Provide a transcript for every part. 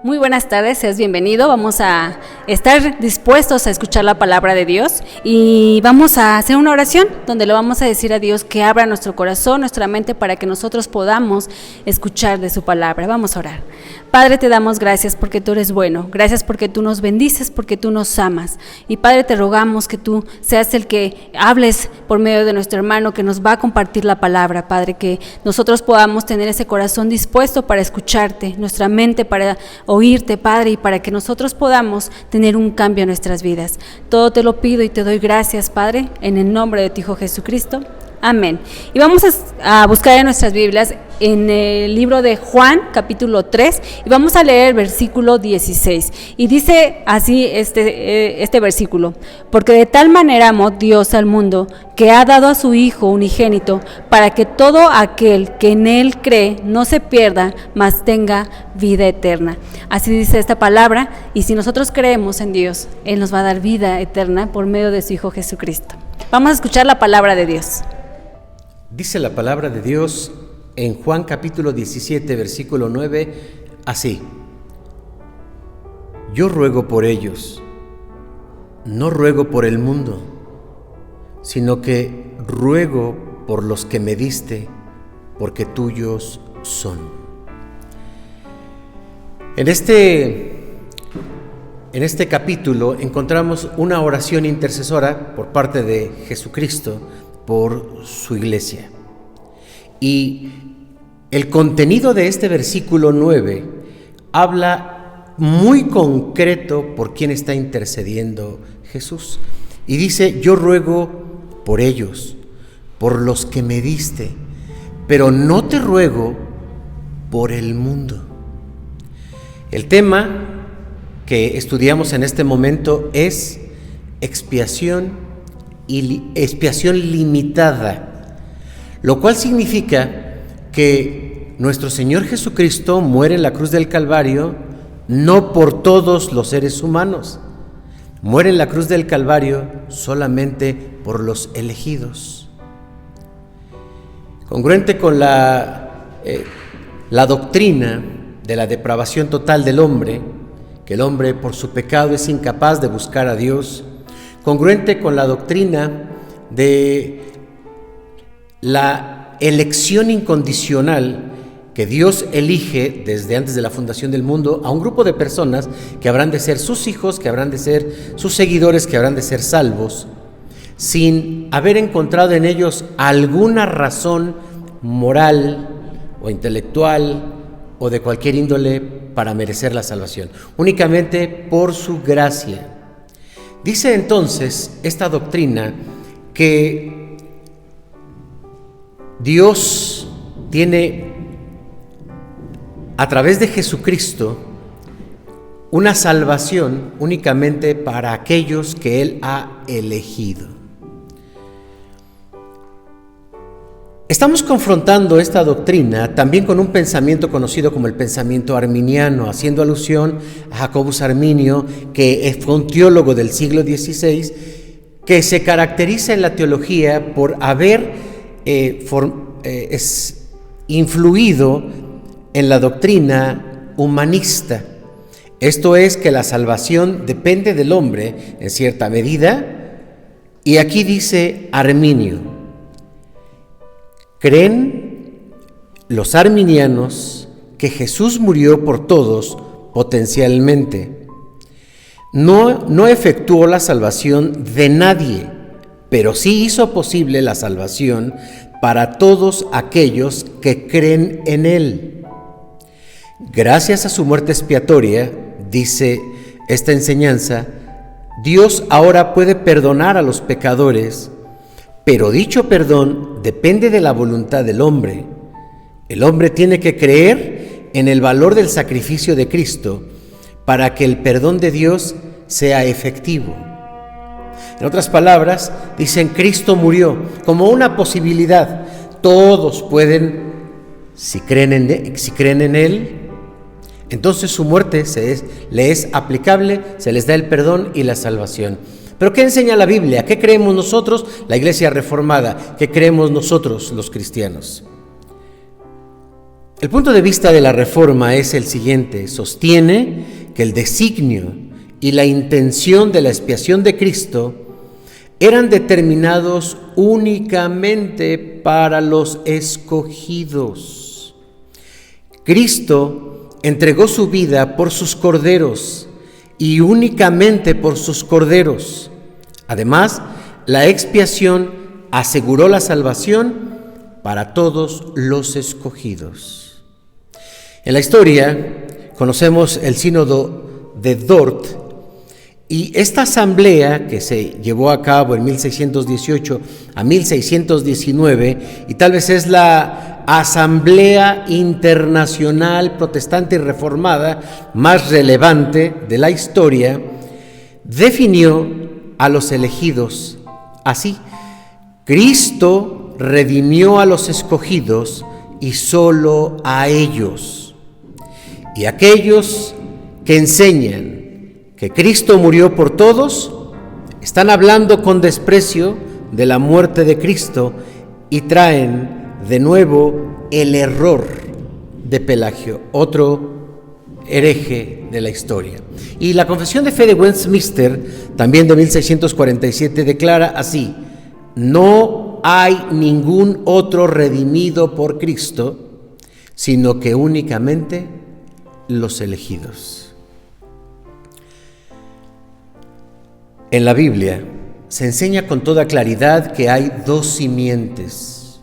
Muy buenas tardes, seas bienvenido. Vamos a estar dispuestos a escuchar la palabra de Dios y vamos a hacer una oración donde le vamos a decir a Dios que abra nuestro corazón, nuestra mente para que nosotros podamos escuchar de su palabra. Vamos a orar. Padre, te damos gracias porque tú eres bueno, gracias porque tú nos bendices, porque tú nos amas. Y Padre, te rogamos que tú seas el que hables por medio de nuestro hermano que nos va a compartir la palabra, Padre, que nosotros podamos tener ese corazón dispuesto para escucharte, nuestra mente para oírte, Padre, y para que nosotros podamos tener un cambio en nuestras vidas. Todo te lo pido y te doy gracias, Padre, en el nombre de tu Hijo Jesucristo. Amén. Y vamos a buscar en nuestras Biblias en el libro de Juan, capítulo 3, y vamos a leer el versículo 16. Y dice así este versículo: porque de tal manera amó Dios al mundo, que ha dado a su Hijo unigénito, para que todo aquel que en Él cree no se pierda, mas tenga vida eterna. Así dice esta palabra, y si nosotros creemos en Dios, Él nos va a dar vida eterna por medio de su Hijo Jesucristo. Vamos a escuchar la palabra de Dios. Dice la palabra de Dios en Juan capítulo 17, versículo 9, así: yo ruego por ellos, no ruego por el mundo, sino que ruego por los que me diste, porque tuyos son. En este capítulo encontramos una oración intercesora por parte de Jesucristo por su iglesia. Y el contenido de este versículo 9 habla muy concreto por quién está intercediendo Jesús. Y dice: yo ruego por ellos, por los que me diste, pero no te ruego por el mundo. El tema que estudiamos en este momento es expiación limitada, lo cual significa que nuestro Señor Jesucristo muere en la cruz del Calvario no por todos los seres humanos, muere en la cruz del Calvario solamente por los elegidos. Congruente con la doctrina de la depravación total del hombre, que el hombre por su pecado es incapaz de buscar a Dios, congruente con la doctrina de la elección incondicional que Dios elige desde antes de la fundación del mundo a un grupo de personas que habrán de ser sus hijos, que habrán de ser sus seguidores, que habrán de ser salvos, sin haber encontrado en ellos alguna razón moral o intelectual o de cualquier índole para merecer la salvación, únicamente por su gracia. Dice entonces esta doctrina que Dios tiene a través de Jesucristo una salvación únicamente para aquellos que Él ha elegido. Estamos confrontando esta doctrina también con un pensamiento conocido como el pensamiento arminiano, haciendo alusión a Jacobus Arminio, que fue un teólogo del siglo XVI, que se caracteriza en la teología por haber influido en la doctrina humanista. Esto es, que la salvación depende del hombre en cierta medida, y aquí dice Arminio: creen los arminianos que Jesús murió por todos potencialmente. No efectuó la salvación de nadie, pero sí hizo posible la salvación para todos aquellos que creen en Él. Gracias a su muerte expiatoria, dice esta enseñanza, Dios ahora puede perdonar a los pecadores, pero dicho perdón depende de la voluntad del hombre. El hombre tiene que creer en el valor del sacrificio de Cristo para que el perdón de Dios sea efectivo. En otras palabras, dicen: Cristo murió como una posibilidad. Todos pueden, si creen en Él, entonces su muerte le es aplicable, se les da el perdón y la salvación. ¿Pero qué enseña la Biblia? ¿Qué creemos nosotros, la Iglesia Reformada? ¿Qué creemos nosotros, los cristianos? El punto de vista de la Reforma es el siguiente: sostiene que el designio y la intención de la expiación de Cristo eran determinados únicamente para los escogidos. Cristo entregó su vida por sus corderos y únicamente por sus corderos. Además, la expiación aseguró la salvación para todos los escogidos. En la historia conocemos el sínodo de Dort, y esta asamblea que se llevó a cabo en 1618 a 1619, y tal vez es la asamblea internacional protestante y reformada más relevante de la historia, definió a los elegidos así: Cristo redimió a los escogidos y solo a ellos. Y aquellos que enseñan que Cristo murió por todos están hablando con desprecio de la muerte de Cristo y traen de nuevo el error de Pelagio, otro hereje de la historia. Y la Confesión de Fe de Westminster, también de 1647, declara así: no hay ningún otro redimido por Cristo, sino que únicamente los elegidos. En la Biblia se enseña con toda claridad que hay dos simientes,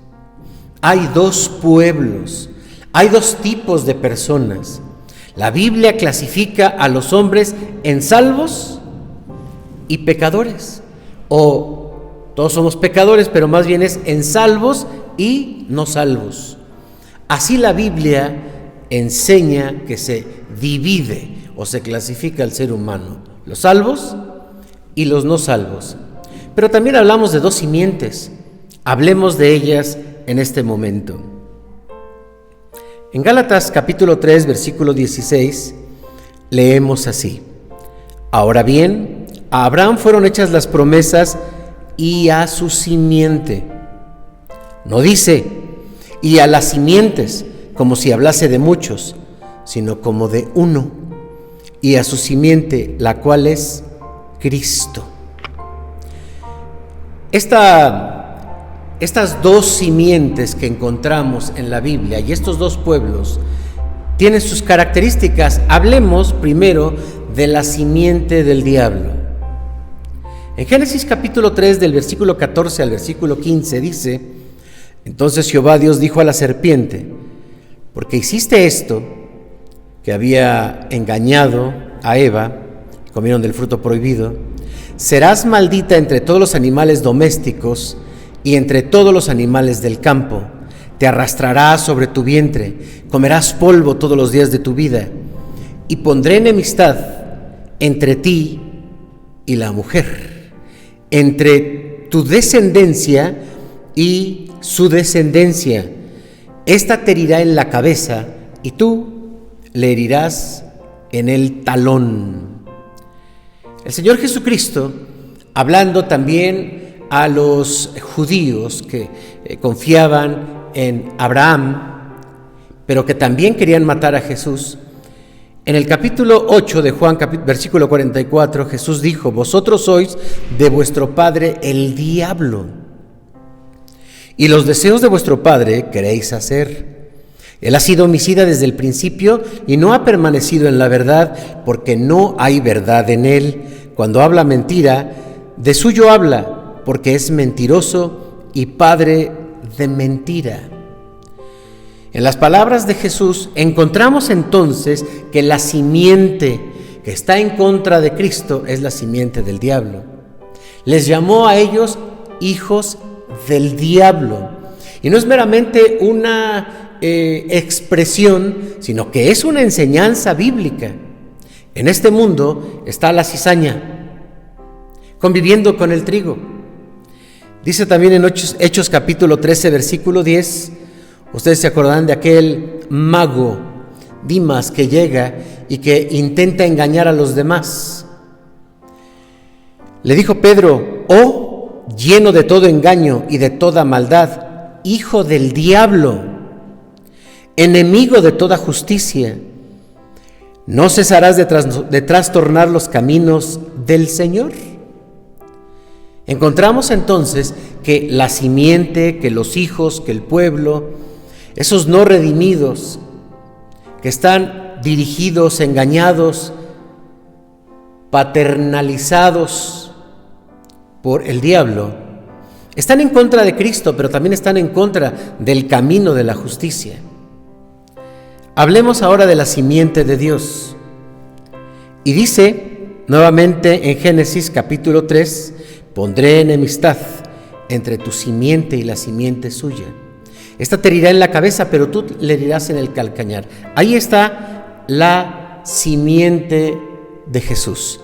hay dos pueblos, hay dos tipos de personas. La Biblia clasifica a los hombres en salvos y pecadores, o todos somos pecadores, pero más bien es en salvos y no salvos. Así la Biblia enseña que se divide o se clasifica al ser humano: los salvos y los no salvos. Pero también hablamos de dos simientes. Hablemos de ellas en este momento. En Gálatas capítulo 3, versículo 16, leemos así: ahora bien, a Abraham fueron hechas las promesas y a su simiente. No dice y a las simientes, como si hablase de muchos, sino como de uno, y a su simiente, la cual es Cristo. Estas dos simientes que encontramos en la Biblia y estos dos pueblos tienen sus características. Hablemos primero de la simiente del diablo. En Génesis capítulo 3, del versículo 14 al versículo 15 dice: entonces Jehová Dios dijo a la serpiente: porque hiciste esto, que había engañado a Eva, comieron del fruto prohibido, serás maldita entre todos los animales domésticos y entre todos los animales del campo. Te arrastrarás sobre tu vientre, comerás polvo todos los días de tu vida, y pondré enemistad entre ti y la mujer, entre tu descendencia y su descendencia. Esta te herirá en la cabeza y tú le herirás en el talón. El Señor Jesucristo, hablando también a los judíos que confiaban en Abraham, pero que también querían matar a Jesús, en el capítulo 8 de Juan, versículo 44, Jesús dijo: vosotros sois de vuestro padre el diablo, y los deseos de vuestro padre queréis hacer. Él ha sido homicida desde el principio y no ha permanecido en la verdad, porque no hay verdad en él. Cuando habla mentira, de suyo habla, porque es mentiroso y padre de mentira. En las palabras de Jesús encontramos entonces que la simiente que está en contra de Cristo es la simiente del diablo. Les llamó a ellos hijos del diablo. Y no es meramente una expresión, sino que es una enseñanza bíblica. En este mundo está la cizaña, conviviendo con el trigo. Dice también en Hechos capítulo 13, versículo 10, ustedes se acordarán de aquel mago, Dimas, que llega y que intenta engañar a los demás. Le dijo Pedro: oh, lleno de todo engaño y de toda maldad, hijo del diablo, enemigo de toda justicia. No cesarás de trastornar los caminos del Señor. Encontramos entonces que la simiente, que los hijos, que el pueblo, esos no redimidos, que están dirigidos, engañados, paternalizados por el diablo, están en contra de Cristo, pero también están en contra del camino de la justicia. Hablemos ahora de la simiente de Dios. Y dice nuevamente en Génesis capítulo 3, pondré enemistad entre tu simiente y la simiente suya. Esta te herirá en la cabeza, pero tú le herirás en el calcañar. Ahí está la simiente de Jesús.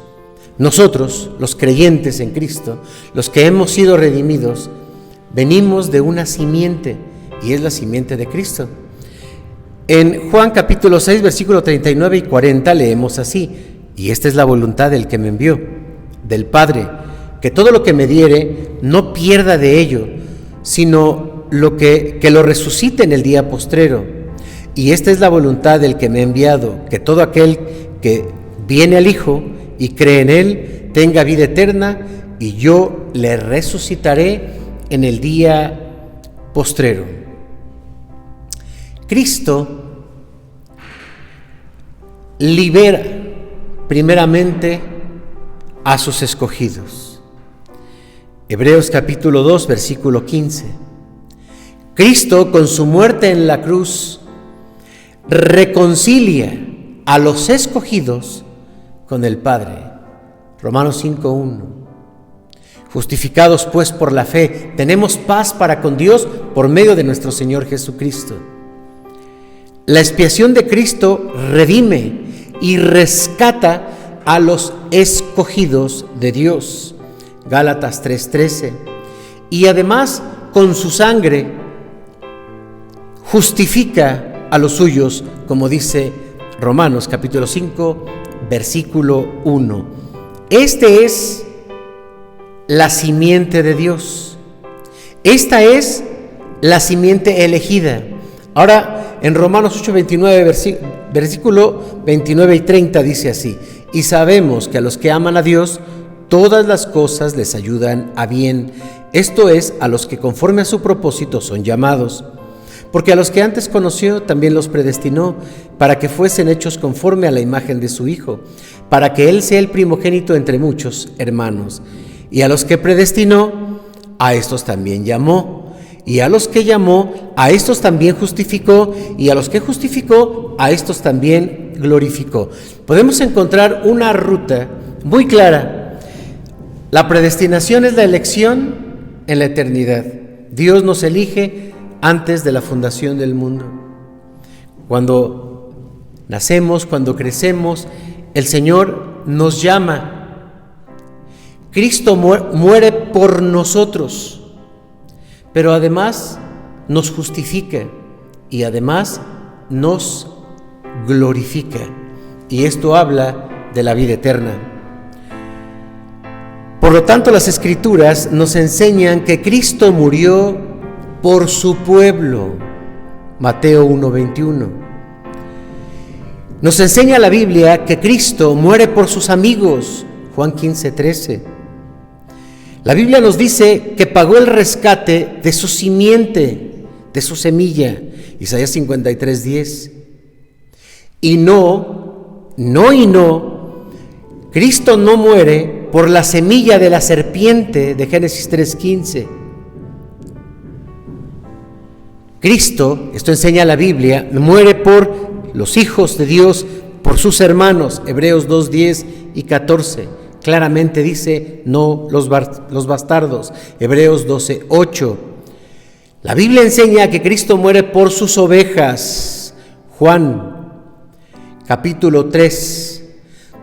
Nosotros, los creyentes en Cristo, los que hemos sido redimidos, venimos de una simiente, y es la simiente de Cristo. En Juan capítulo 6, versículo 39 y 40 leemos así: y esta es la voluntad del que me envió, del Padre, que todo lo que me diere no pierda de ello, sino que lo resucite en el día postrero. Y esta es la voluntad del que me ha enviado, que todo aquel que viene al Hijo y cree en Él tenga vida eterna, y yo le resucitaré en el día postrero. Cristo libera primeramente a sus escogidos. Hebreos capítulo 2, versículo 15. Cristo, con su muerte en la cruz, reconcilia a los escogidos con el Padre. Romanos 5:1. Justificados pues por la fe, tenemos paz para con Dios por medio de nuestro Señor Jesucristo. La expiación de Cristo redime y rescata a los escogidos de Dios. Gálatas 3:13. Y además, con su sangre, justifica a los suyos, como dice Romanos capítulo 5, versículo 1. Este es la simiente de Dios. Esta es la simiente elegida. Ahora, en Romanos 8:29, versículo 29 y 30 dice así: y sabemos que a los que aman a Dios, todas las cosas les ayudan a bien. Esto es, a los que conforme a su propósito son llamados. Porque a los que antes conoció, también los predestinó, para que fuesen hechos conforme a la imagen de su Hijo, para que Él sea el primogénito entre muchos hermanos. Y a los que predestinó, a estos también llamó. Y a los que llamó, a estos también justificó. Y a los que justificó, a estos también glorificó. Podemos encontrar una ruta muy clara. La predestinación es la elección en la eternidad. Dios nos elige antes de la fundación del mundo. Cuando nacemos, cuando crecemos, el Señor nos llama. Cristo muere por nosotros, pero además nos justifica y además nos glorifica. Y esto habla de la vida eterna. Por lo tanto, las Escrituras nos enseñan que Cristo murió por su pueblo. Mateo 1:21. Nos enseña la Biblia que Cristo muere por sus amigos. Juan 15:13. La Biblia nos dice que pagó el rescate de su simiente, de su semilla. Isaías 53:10. Y no, Cristo no muere por la semilla de la serpiente de Génesis 3:15. Cristo, esto enseña la Biblia, muere por los hijos de Dios, por sus hermanos. Hebreos 2:10 y 14. Claramente dice, no los bastardos. Hebreos 12:8. La Biblia enseña que Cristo muere por sus ovejas. Juan capítulo 3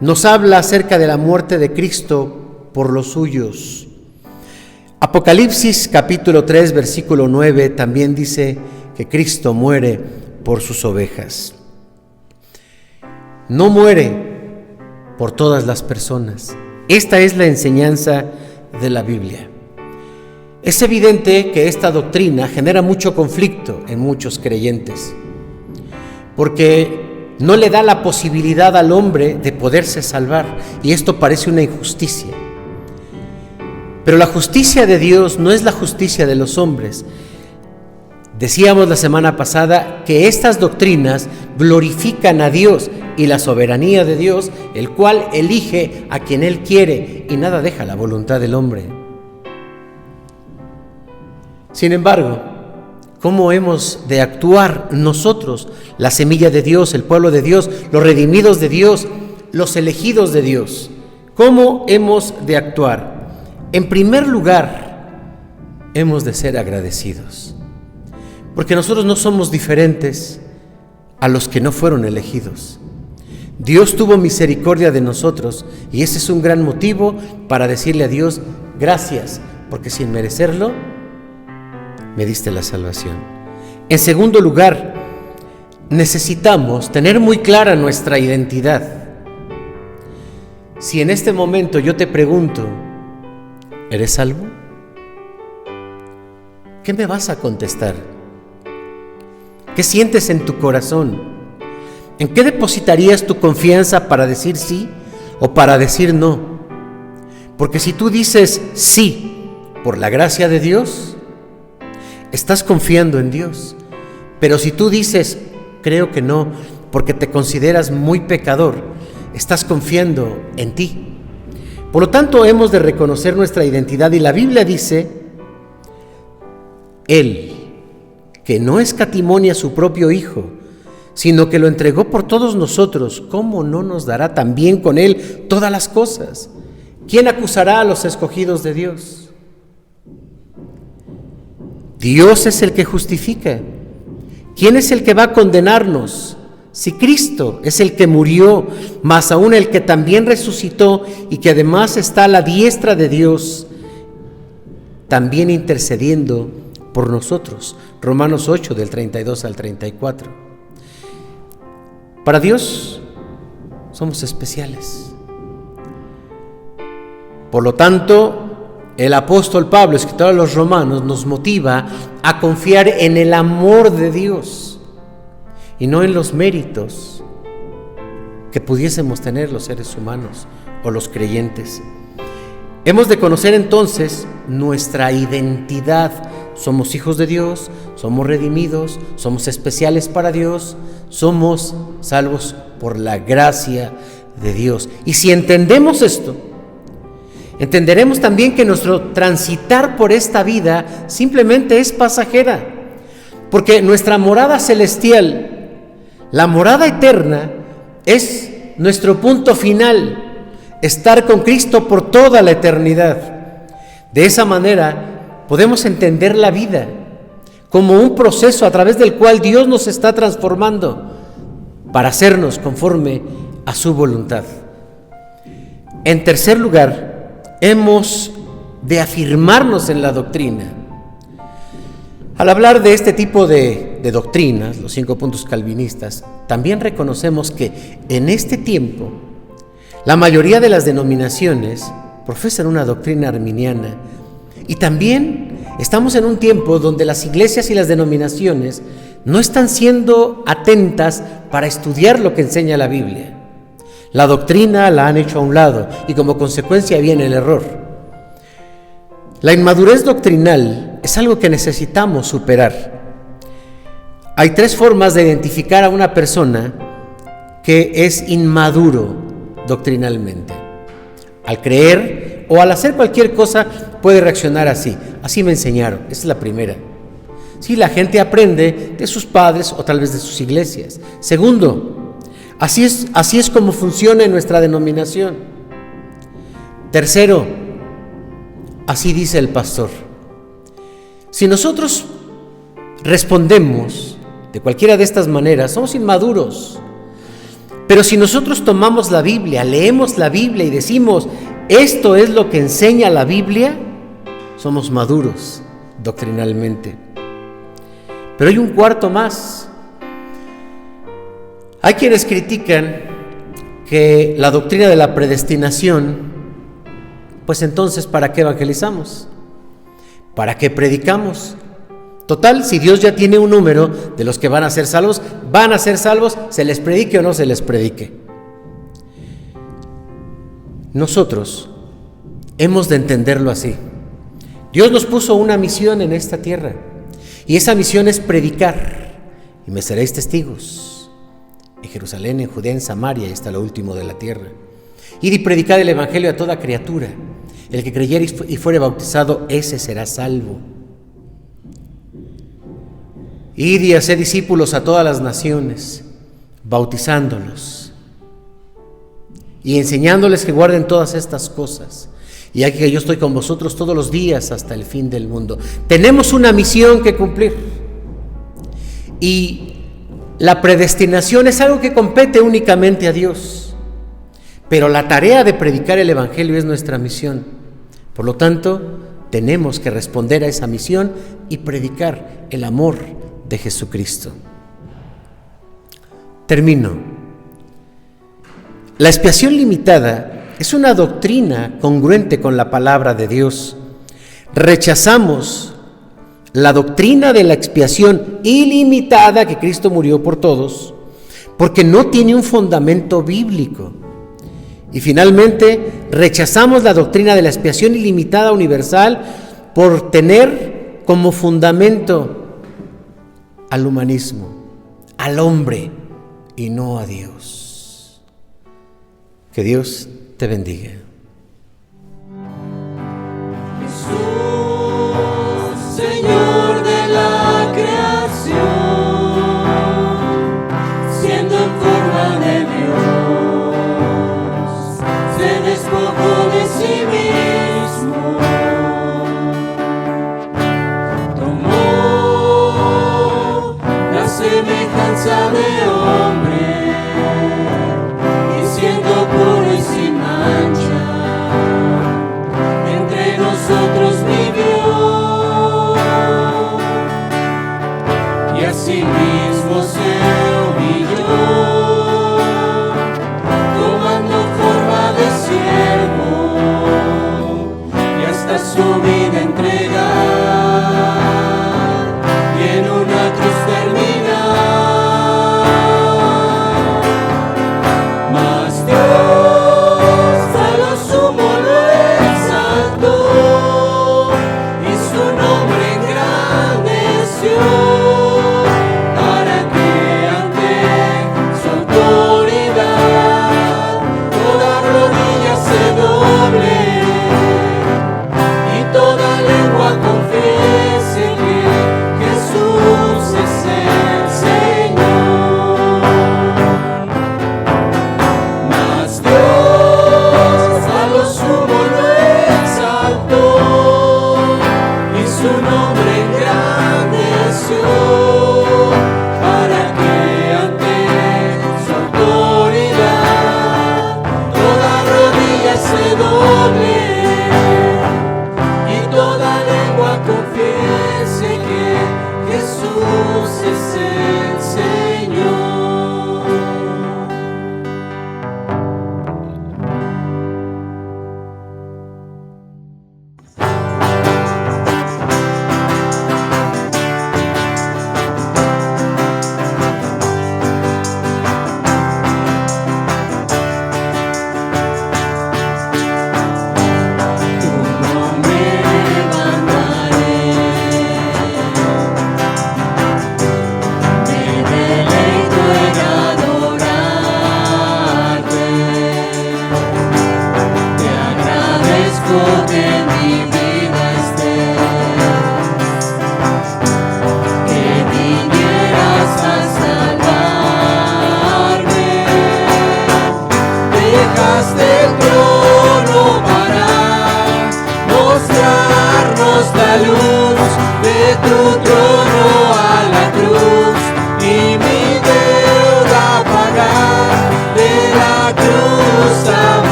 nos habla acerca de la muerte de Cristo por los suyos. Apocalipsis capítulo 3 versículo 9 también dice que Cristo muere por sus ovejas. No muere por todas las personas. Esta es la enseñanza de la Biblia. Es evidente que esta doctrina genera mucho conflicto en muchos creyentes. porque no le da la posibilidad al hombre de poderse salvar, y esto parece una injusticia. Pero la justicia de Dios no es la justicia de los hombres. Decíamos la semana pasada que estas doctrinas glorifican a Dios y la soberanía de Dios, el cual elige a quien Él quiere y nada deja la voluntad del hombre. Sin embargo, ¿cómo hemos de actuar nosotros, la semilla de Dios, el pueblo de Dios, los redimidos de Dios, los elegidos de Dios? ¿Cómo hemos de actuar? En primer lugar, hemos de ser agradecidos, porque nosotros no somos diferentes a los que no fueron elegidos. Dios tuvo misericordia de nosotros y ese es un gran motivo para decirle a Dios, gracias, porque sin merecerlo, me diste la salvación. En segundo lugar, necesitamos tener muy clara nuestra identidad. Si en este momento yo te pregunto, ¿eres salvo? ¿Qué me vas a contestar? ¿Qué sientes en tu corazón? ¿En qué depositarías tu confianza para decir sí o para decir no? Porque si tú dices sí por la gracia de Dios, estás confiando en Dios. Pero si tú dices creo que no, porque te consideras muy pecador, estás confiando en ti. Por lo tanto, hemos de reconocer nuestra identidad, y la Biblia dice, Él, que no escatimó a su propio Hijo, sino que lo entregó por todos nosotros, ¿cómo no nos dará también con Él todas las cosas? ¿Quién acusará a los escogidos de Dios? Dios es el que justifica. ¿Quién es el que va a condenarnos? Si Cristo es el que murió, más aún el que también resucitó y que además está a la diestra de Dios, también intercediendo por nosotros. Romanos 8, del 32 al 34. Para Dios somos especiales. Por lo tanto, el apóstol Pablo, escritor a los Romanos, nos motiva a confiar en el amor de Dios y no en los méritos que pudiésemos tener los seres humanos o los creyentes. Hemos de conocer entonces nuestra identidad. Somos hijos de Dios, somos redimidos, somos especiales para Dios, somos salvos por la gracia de Dios. Y si entendemos esto, entenderemos también que nuestro transitar por esta vida simplemente es pasajera, porque nuestra morada celestial, la morada eterna, es nuestro punto final, estar con Cristo por toda la eternidad. De esa manera podemos entender la vida como un proceso a través del cual Dios nos está transformando para hacernos conforme a su voluntad. En tercer lugar, hemos de afirmarnos en la doctrina. Al hablar de este tipo de doctrinas, los 5 puntos calvinistas, también reconocemos que en este tiempo la mayoría de las denominaciones profesan una doctrina arminiana, y también estamos en un tiempo donde las iglesias y las denominaciones no están siendo atentas para estudiar lo que enseña la Biblia. La doctrina la han hecho a un lado y como consecuencia viene el error. La inmadurez doctrinal es algo que necesitamos superar. Hay 3 formas de identificar a una persona que es inmaduro doctrinalmente. Al creer o al hacer cualquier cosa puede reaccionar así. Así me enseñaron, esa es la primera. Sí, la gente aprende de sus padres o tal vez de sus iglesias. Segundo, así es como funciona en nuestra denominación. Tercero, así dice el pastor. Si nosotros respondemos de cualquiera de estas maneras, somos inmaduros. Pero si nosotros tomamos la Biblia, leemos la Biblia y decimos, esto es lo que enseña la Biblia, somos maduros doctrinalmente. Pero hay un cuarto más. Hay quienes critican que la doctrina de la predestinación, pues entonces, ¿para qué evangelizamos? ¿Para qué predicamos? Total, si Dios ya tiene un número de los que van a ser salvos, se les predique o no se les predique. Nosotros hemos de entenderlo así. Dios nos puso una misión en esta tierra, y esa misión es predicar, y me seréis testigos en Jerusalén, en Judea, en Samaria y hasta lo último de la tierra. Ir y predicar el evangelio a toda criatura. El que creyere y fuere bautizado, ese será salvo. Ir y hacer discípulos a todas las naciones, bautizándolos y enseñándoles que guarden todas estas cosas. Y aquí que yo estoy con vosotros todos los días hasta el fin del mundo. Tenemos una misión que cumplir. Y la predestinación es algo que compete únicamente a Dios. Pero la tarea de predicar el evangelio es nuestra misión. Por lo tanto, tenemos que responder a esa misión y predicar el amor de Jesucristo. Termino. La expiación limitada es una doctrina congruente con la palabra de Dios. Rechazamos la doctrina de la expiación ilimitada, que Cristo murió por todos, porque no tiene un fundamento bíblico. Y finalmente, rechazamos la doctrina de la expiación ilimitada universal por tener como fundamento al humanismo, al hombre y no a Dios. Que Dios te bendiga. Jesús, Señor de la creación, siendo en forma de Dios, se despojó de sí mismo, tomó la semejanza de hombre, y siendo puro y sin mancha, entre nosotros vivió, y asimismo se humilló, tomando forma de siervo, y hasta su vida entregar, y en una cruz terminar. Mas Dios a lo sumo lo exaltó, y su nombre engrandeció, para que ante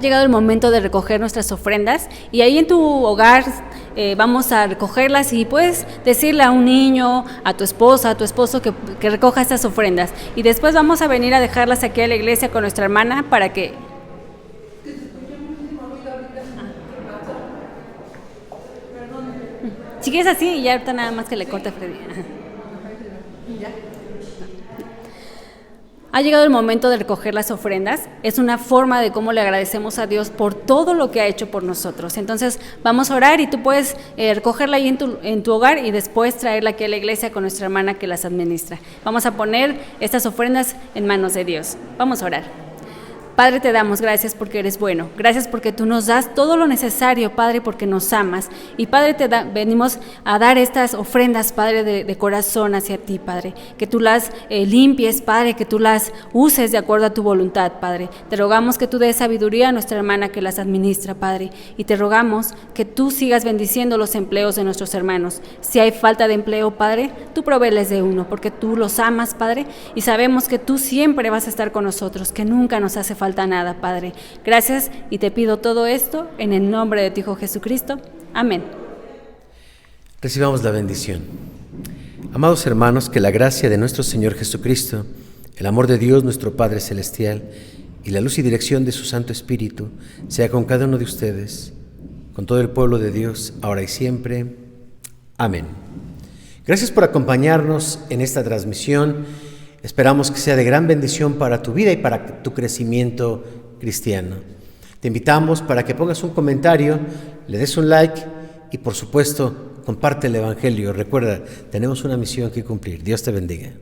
llegado el momento de recoger nuestras ofrendas y ahí en tu hogar vamos a recogerlas y puedes decirle a un niño, a tu esposa, a tu esposo que recoja estas ofrendas. Y después vamos a venir a dejarlas aquí a la iglesia con nuestra hermana para que... Si quieres así y ya ahorita nada más que le corte a Freddy. Ha llegado el momento de recoger las ofrendas. Es una forma de cómo le agradecemos a Dios por todo lo que ha hecho por nosotros. Entonces vamos a orar y tú puedes recogerla ahí en tu hogar y después traerla aquí a la iglesia con nuestra hermana que las administra. Vamos a poner estas ofrendas en manos de Dios. Vamos a orar. Padre, te damos gracias porque eres bueno. Gracias porque tú nos das todo lo necesario, Padre, porque nos amas. Y Padre, venimos a dar estas ofrendas, Padre, de corazón hacia ti, Padre. Que tú las limpies, Padre, que tú las uses de acuerdo a tu voluntad, Padre. Te rogamos que tú des sabiduría a nuestra hermana que las administra, Padre. Y te rogamos que tú sigas bendiciendo los empleos de nuestros hermanos. Si hay falta de empleo, Padre, tú provéeles de uno, porque tú los amas, Padre. Y sabemos que tú siempre vas a estar con nosotros, que nunca nos hace falta nada, Padre. Gracias y te pido todo esto en el nombre de tu Hijo Jesucristo. Amén. Recibamos la bendición. Amados hermanos, que la gracia de nuestro Señor Jesucristo, el amor de Dios nuestro Padre Celestial y la luz y dirección de su Santo Espíritu sea con cada uno de ustedes, con todo el pueblo de Dios, ahora y siempre. Amén. Gracias por acompañarnos en esta transmisión. Esperamos que sea de gran bendición para tu vida y para tu crecimiento cristiano. Te invitamos para que pongas un comentario, le des un like y por supuesto comparte el Evangelio. Recuerda, tenemos una misión que cumplir. Dios te bendiga.